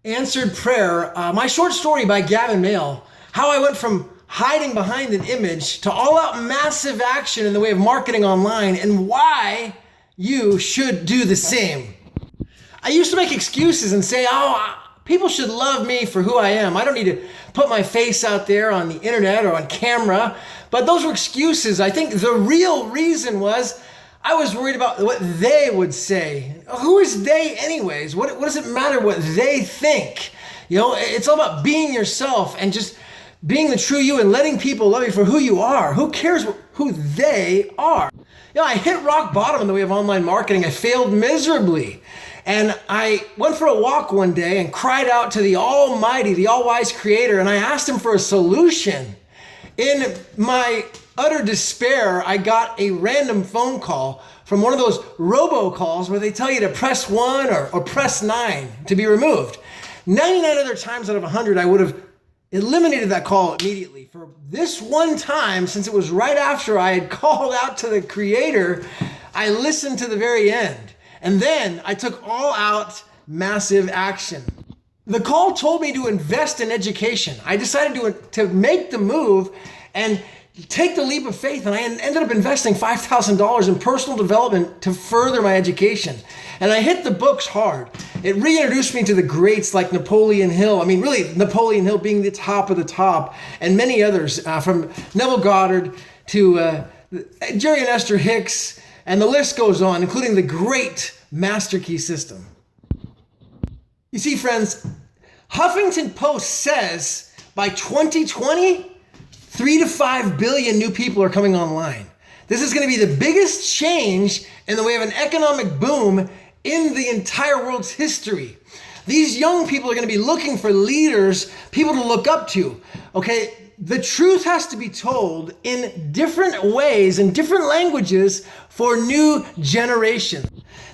Answered prayer, my short story by Gavin Mehl, how I went from hiding behind an image to all out massive action in the way of marketing online, and why you should do the same. I used to make excuses and say, people should love me for who I am. I don't need to put my face out there on the internet or on camera. But those were excuses. I think the real reason was I was worried about what they would say. Who is they anyways? What does it matter what they think? You know, it's all about being yourself and just being the true you and letting people love you for who you are. Who cares who they are? You know, I hit rock bottom in the way of online marketing. I failed miserably. And I went for a walk one day and cried out to the Almighty, the all-wise Creator, and I asked Him for a solution. In my utter despair, I got a random phone call from one of those robocalls where they tell you to press 1 or press 9 to be removed. 99 other times out of 100, I would have eliminated that call immediately. For this one time, since it was right after I had called out to the Creator, I listened to the very end. And then I took all out massive action. The call told me to invest in education. I decided to make the move and take the leap of faith. And I ended up investing $5,000 in personal development to further my education. And I hit the books hard. It reintroduced me to the greats like Napoleon Hill. I mean, really, Napoleon Hill being the top of the top, and many others, from Neville Goddard to Jerry and Esther Hicks, and the list goes on, including the great Master Key system. You see, friends, Huffington Post says by 2020, 3 to 5 billion new people are coming online. This is going to be the biggest change in the way of an economic boom in the entire world's history. These young people are going to be looking for leaders, people to look up to. Okay, the truth has to be told in different ways, in different languages for new generations.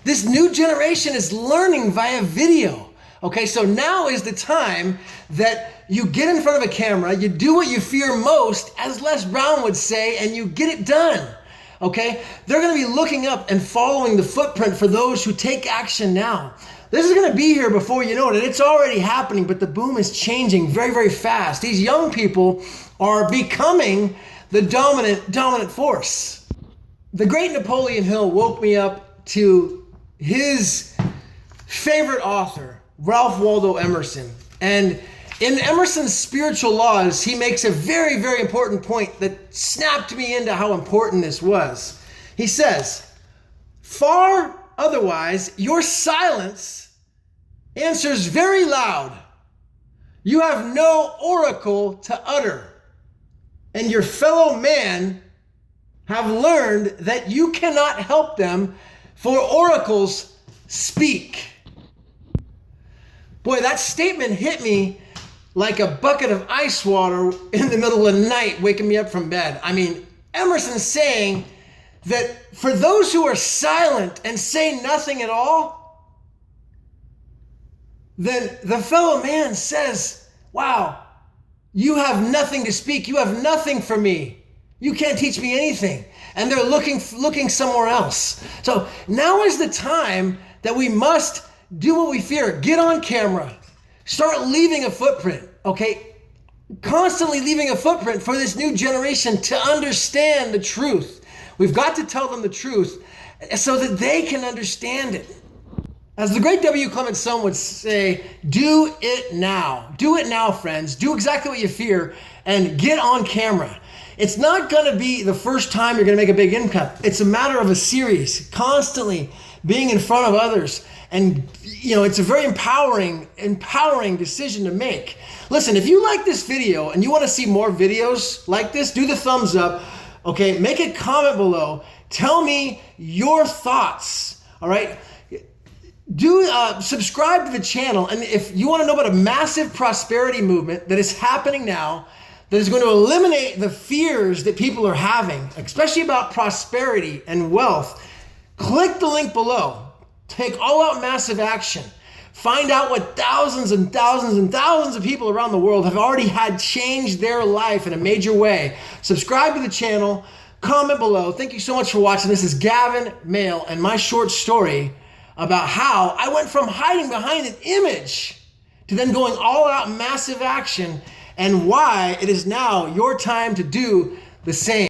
This new generation is learning via video. Okay, so now is the time that you get in front of a camera, you do what you fear most, as Les Brown would say, and you get it done. Okay, they're going to be looking up and following the footprint for those who take action now. This is going to be here before you know it. It's already happening, but the boom is changing very, very fast. These young people are becoming the dominant force. The great Napoleon Hill woke me up to his favorite author, Ralph Waldo Emerson. And in Emerson's Spiritual Laws, he makes a very, very important point that snapped me into how important this was. He says, "Far otherwise, your silence answers very loud. You have no oracle to utter, and your fellow man have learned that you cannot help them, for oracles speak." Boy, that statement hit me like a bucket of ice water in the middle of the night, waking me up from bed. I mean, Emerson's saying that for those who are silent and say nothing at all, then the fellow man says, wow, you have nothing to speak. You have nothing for me. You can't teach me anything. And they're looking somewhere else. So now is the time that we must do what we fear. Get on camera. Start leaving a footprint, okay? Constantly leaving a footprint for this new generation to understand the truth. We've got to tell them the truth so that they can understand it. As the great W. Clement Stone would say, do it now. Do it now, friends. Do exactly what you fear and get on camera. It's not going to be the first time you're going to make a big impact. It's a matter of a series, constantly being in front of others. And, you know, it's a very empowering decision to make. Listen, if you like this video and you want to see more videos like this, do the thumbs up. Okay, make a comment below. Tell me your thoughts. All right. Do subscribe to the channel. And if you want to know about a massive prosperity movement that is happening now, that is going to eliminate the fears that people are having, especially about prosperity and wealth, click the link below. Take all out massive action. Find out what thousands and thousands and thousands of people around the world have already had change their life in a major way. Subscribe to the channel. Comment below. Thank you so much for watching. This is Gavin Mehl and my short story about how I went from hiding behind an image to then going all out massive action, and why it is now your time to do the same.